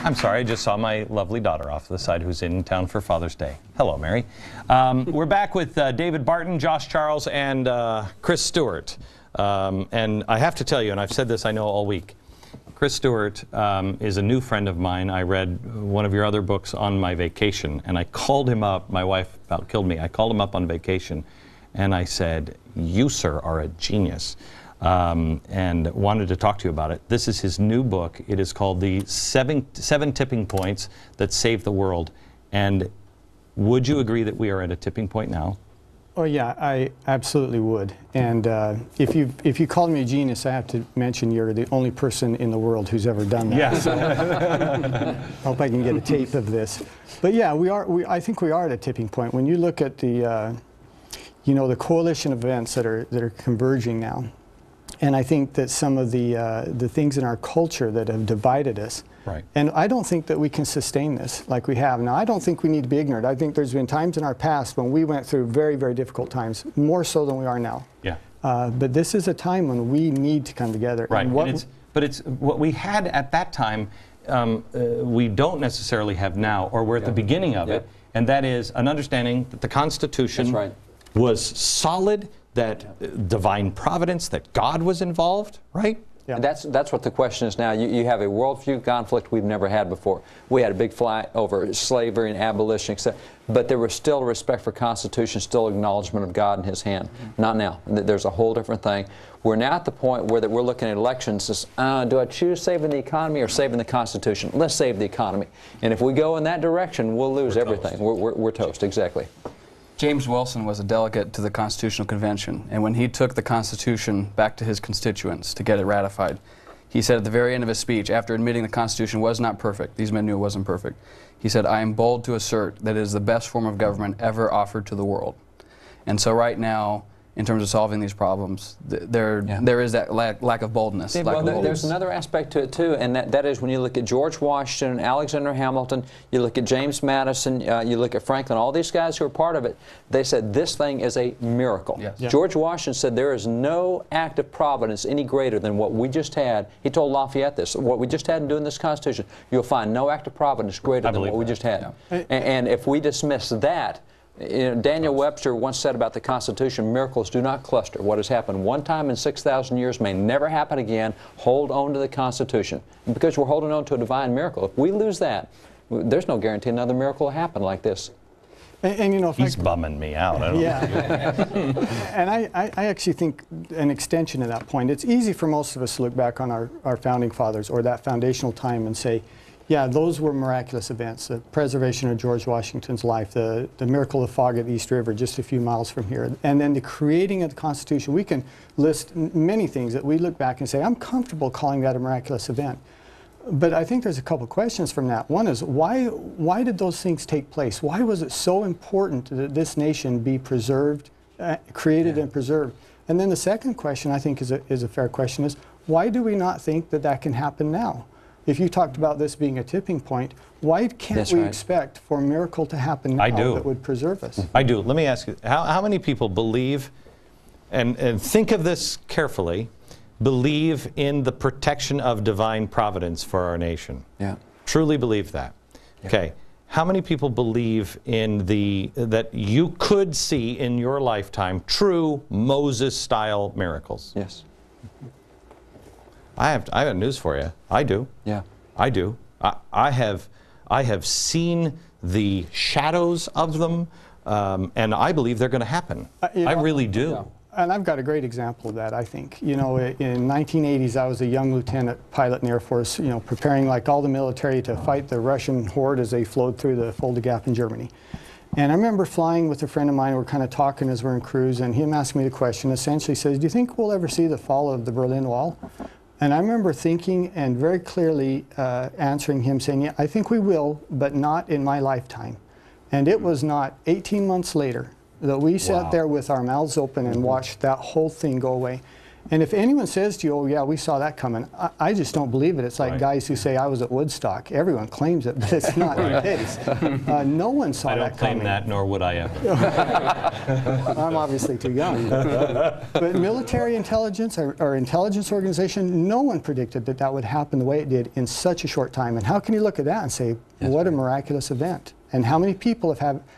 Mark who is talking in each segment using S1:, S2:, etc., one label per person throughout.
S1: I'm sorry, I just saw my lovely daughter off to the side who's in town for Father's Day. Hello, Mary. We're back with David Barton, Josh Charles, and Chris Stewart. And I have to tell you, and I've said this I know all week, Chris Stewart is a new friend of mine. I read one of your other books on my vacation, and I called him up. My wife about killed me. I called him up on vacation, and I said, "You, sir, are a genius." And wanted to talk to you about it. This is his new book. It is called The Seven Tipping Points That Saved the World. And would you agree that we are at a tipping point now?
S2: Oh yeah, I absolutely would. And if you called me a genius, I have to mention you're the only person in the world who's ever done that.
S1: Yes.
S2: So hope I can get a tape of this. But yeah, I think we are at a tipping point. When you look at the the coalition of events that are converging now. And I think that some of the things in our culture that have divided us,
S1: right.
S2: And I don't think that we can sustain this like we have. Now, I don't think we need to be ignorant. I think there's been times in our past when we went through very, very difficult times, more so than we are now.
S1: Yeah.
S2: But this is a time when we need to come together.
S1: Right. But it's what we had at that time, we don't necessarily have now, or we're at the beginning of it, and that is an understanding that the Constitution was solid, that divine providence, that God was involved, right?
S3: Yeah. That's what the question is now. You have a worldview conflict we've never had before. We had a big fight over slavery and abolition, etc. But there was still respect for Constitution, still acknowledgement of God in His hand. Not now. There's a whole different thing. We're now at the point where we're looking at elections. Do I choose saving the economy or saving the Constitution? Let's save the economy. And if we go in that direction, we'll lose everything. We're toast, exactly.
S4: James Wilson was a delegate to the Constitutional Convention, and when he took the Constitution back to his constituents to get it ratified, he said at the very end of his speech, after admitting the Constitution was not perfect, these men knew it wasn't perfect, he said, "I am bold to assert that it is the best form of government ever offered to the world." And so right now, in terms of solving these problems, there is that lack of boldness.
S3: There's another aspect to it too, and that is when you look at George Washington, Alexander Hamilton, you look at James Madison, you look at Franklin, all these guys who are part of it, they said this thing is a miracle.
S4: Yes.
S2: Yeah.
S3: George Washington said there is no act of providence any greater than what we just had. He told Lafayette this, what we just had in doing this Constitution, you'll find no act of providence greater than what we just had.
S4: Yeah.
S3: And if we dismiss that, Daniel Webster once said about the Constitution, miracles do not cluster. What has happened one time in 6,000 years may never happen again. Hold on to the Constitution. And because we're holding on to a divine miracle, if we lose that, there's no guarantee another miracle will happen like this.
S2: And if
S1: he's bumming me out. I don't know.
S2: And I actually think an extension of that point, it's easy for most of us to look back on our founding fathers or that foundational time and say, yeah, those were miraculous events. The preservation of George Washington's life, the miracle of fog at the East River, just a few miles from here, and then the creating of the Constitution. We can list many things that we look back and say, I'm comfortable calling that a miraculous event. But I think there's a couple questions from that. One is, why did those things take place? Why was it so important that this nation be preserved, created and preserved? And then the second question, I think is a fair question, is why do we not think that that can happen now? If you talked about this being a tipping point, why can't we expect for a miracle to happen now that would preserve us?
S1: I do. Let me ask you, how many people believe, and think of this carefully, believe in the protection of divine providence for our nation?
S3: Yeah.
S1: Truly believe that? Yeah. Okay. How many people believe in that you could see in your lifetime true Moses-style miracles?
S3: Yes.
S1: I have news for you. I do.
S3: Yeah.
S1: I do. I have seen the shadows of them, and I believe they're going to happen. I really do.
S2: Yeah. And I've got a great example of that, I think. You know, in 1980s, I was a young lieutenant pilot in the Air Force, you know, preparing like all the military to fight the Russian horde as they flowed through the Fulda Gap in Germany. And I remember flying with a friend of mine. We're kind of talking as we're in cruise, and him asked me the question, essentially says, do you think we'll ever see the fall of the Berlin Wall? And I remember thinking and very clearly answering him saying, yeah, I think we will, but not in my lifetime. And it was not 18 months later that we sat there with our mouths open and watched that whole thing go away. And if anyone says to you, oh yeah, we saw that coming, I just don't believe it. It's like
S1: Right.
S2: guys who say, I was at Woodstock. Everyone claims it, but it's not the case. No one saw
S1: I don't
S2: that
S1: claim
S2: coming.
S1: that, nor would I ever.
S2: I'm obviously too young. But military intelligence, our intelligence organization, no one predicted that that would happen the way it did in such a short time. And how can you look at that and say, what a miraculous event? And how many people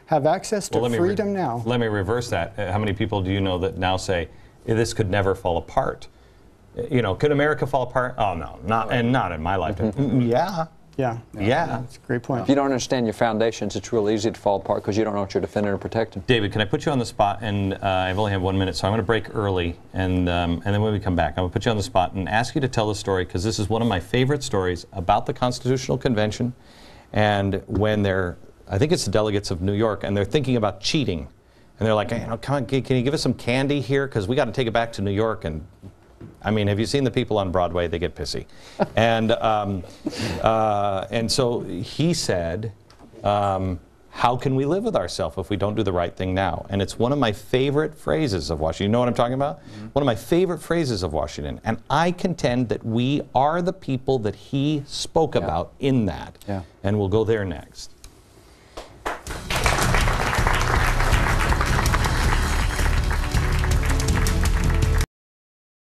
S2: have access to freedom now?
S1: Let me reverse that. How many people do you know that now say, this could never fall apart? You know, could America fall apart? Oh, no, not in my lifetime. Yeah.
S2: Yeah.
S1: Yeah.
S2: That's a great point.
S3: If you don't understand your foundations, it's real easy to fall apart because you don't know what you're defending or protecting.
S1: David, can I put you on the spot? And I've only have 1 minute, so I'm going to break early. And then when we come back, I'm going to put you on the spot and ask you to tell the story, because this is one of my favorite stories about the Constitutional Convention. And when I think it's the delegates of New York, and they're thinking about cheating. And they're like, hey, come on, can you give us some candy here? Because we got to take it back to New York. And I mean, have you seen the people on Broadway? They get pissy. And so he said, how can we live with ourselves if we don't do the right thing now? And it's one of my favorite phrases of Washington. You know what I'm talking about? One of my favorite phrases of Washington. And I contend that we are the people that he spoke about in that.
S3: Yeah.
S1: And we'll go there next.